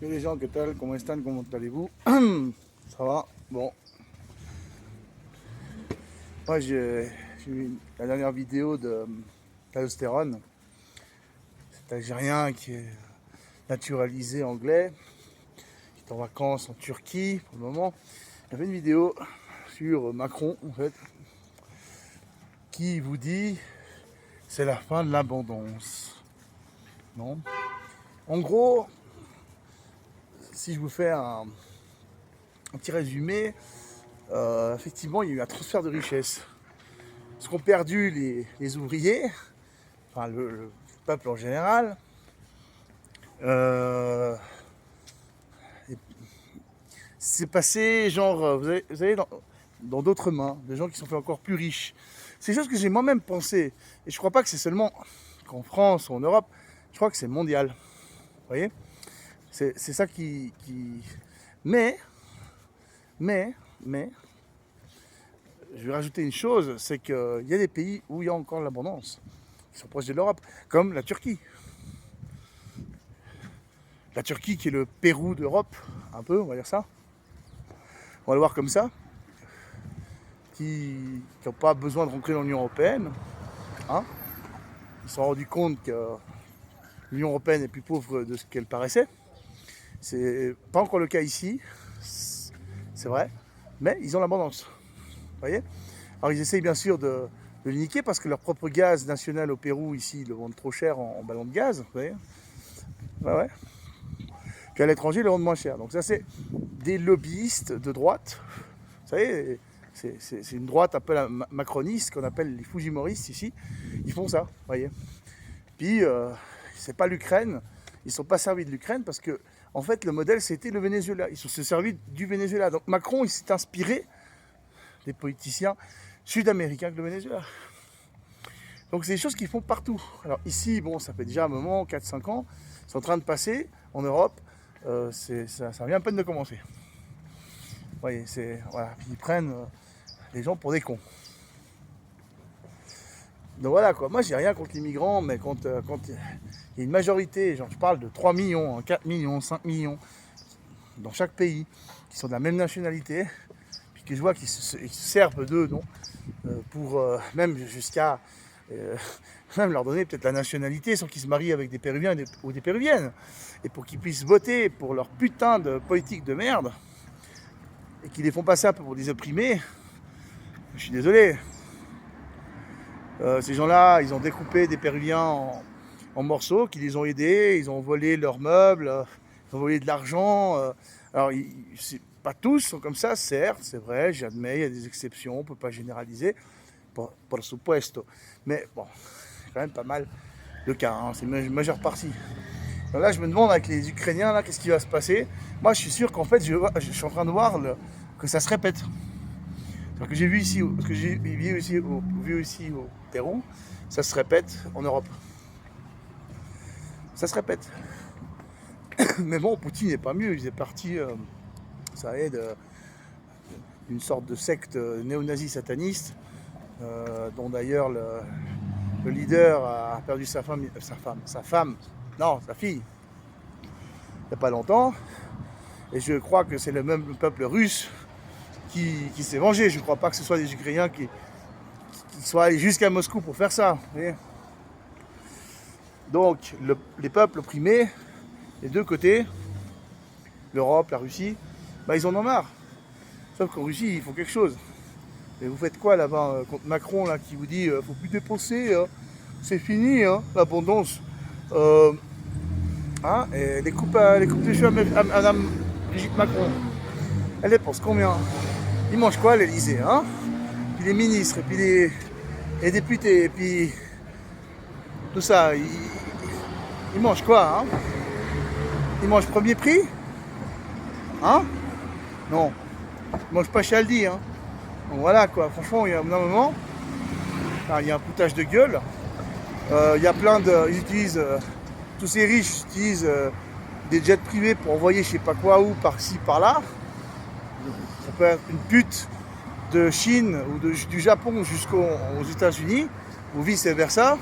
Et les gens, que tal? Comment están? Comment allez-vous? Ça va? Bon. Moi, j'ai vu la dernière vidéo de Testostérone, cet Algérien qui est naturalisé anglais, qui est en vacances en Turquie pour le moment. Il a fait une vidéo sur Macron, en fait, qui vous dit c'est la fin de l'abondance. Non? En gros, si je vous fais un petit résumé, effectivement, il y a eu un transfert de richesse. Ce qu'ont perdu les ouvriers, enfin le peuple en général, c'est passé genre, vous avez dans d'autres mains, des gens qui sont fait encore plus riches. C'est des choses que j'ai moi-même pensé. Et je crois pas que c'est seulement qu'en France ou en Europe, je crois que c'est mondial. Vous voyez? C'est ça qui... Mais, je vais rajouter une chose, c'est qu'il y a des pays où il y a encore l'abondance, qui sont proches de l'Europe, comme la Turquie. La Turquie qui est le Pérou d'Europe, un peu, on va dire ça. On va le voir comme ça. Qui n'ont pas besoin de rentrer dans l'Union Européenne. Hein. Ils se sont rendus compte que l'Union Européenne est plus pauvre de ce qu'elle paraissait. C'est pas encore le cas ici, c'est vrai, mais ils ont l'abondance. Vous voyez? Alors ils essayent bien sûr de le niquer parce que leur propre gaz national au Pérou, ici, ils le vendent trop cher en ballon de gaz. Vous voyez? Ouais. Qu'à l'étranger, ils le vendent moins cher. Donc ça, c'est des lobbyistes de droite. Vous savez, c'est une droite un peu macroniste qu'on appelle les Fujimoristes ici. Ils font ça, vous voyez. Puis, c'est pas l'Ukraine. Ils ne sont pas servis de l'Ukraine parce que, en fait, le modèle, c'était le Venezuela. Ils se sont servis du Venezuela. Donc Macron, il s'est inspiré des politiciens sud-américains que le Venezuela. Donc c'est des choses qu'ils font partout. Alors ici, bon, ça fait déjà un moment, 4-5 ans, c'est en train de passer en Europe. Ça vient à peine de commencer. Vous voyez, voilà. Puis ils prennent les gens pour des cons. Donc voilà quoi, moi j'ai rien contre les migrants, mais quand il y a une majorité, genre je parle de 3 millions, 4 millions, 5 millions, dans chaque pays, qui sont de la même nationalité, puis que je vois qu'ils se servent d'eux, non, pour même jusqu'à même leur donner peut-être la nationalité sans qu'ils se marient avec des Péruviens ou des Péruviennes, et pour qu'ils puissent voter pour leur putain de politique de merde, et qu'ils les font passer un peu pour des opprimés, je suis désolé. Ces gens-là, ils ont découpé des Péruviens en morceaux, qui les ont aidés, ils ont volé leurs meubles, ils ont volé de l'argent. Alors, pas tous sont comme ça, certes, c'est vrai, j'admets, il y a des exceptions, on ne peut pas généraliser, por supuesto. Mais bon, c'est quand même pas mal le cas, hein, c'est une majeure partie. Donc là, je me demande avec les Ukrainiens, là, qu'est-ce qui va se passer? Moi, je suis sûr qu'en fait, je suis en train de voir que ça se répète. Ce que j'ai vu ici, ce que j'ai vu ici au Pérou, ça se répète en Europe. Ça se répète. Mais bon, Poutine n'est pas mieux. Il est parti, ça aide, d'une sorte de secte néo-nazi sataniste, dont d'ailleurs le leader a perdu sa fille, il n'y a pas longtemps. Et je crois que c'est le même peuple russe qui s'est vengé. Je ne crois pas que ce soit des Ukrainiens qui soient allés jusqu'à Moscou pour faire ça. Vous voyez. Donc les peuples opprimés, les deux côtés, l'Europe, la Russie, bah, ils en ont marre. Sauf qu'en Russie, ils font quelque chose. Et vous faites quoi là-bas contre Macron là, qui vous dit faut plus dépenser, c'est fini, l'abondance. Et les coupes de cheveux à Madame Brigitte Macron, elle dépense combien? Ils mangent quoi à l'Elysée, hein? Puis les ministres, et puis les députés, et puis tout ça, ils mangent quoi, hein? Ils mangent premier prix? Hein? Non. Ils mangent pas chez Aldi, hein? Donc voilà quoi, franchement, il y a un moment, il y a un poutage de gueule. Il y a plein de. Ils utilisent. Tous ces riches utilisent des jets privés pour envoyer je sais pas quoi où, par-ci, par-là. Ça peut être une pute de Chine ou du Japon jusqu'aux États-Unis, ou vice versa.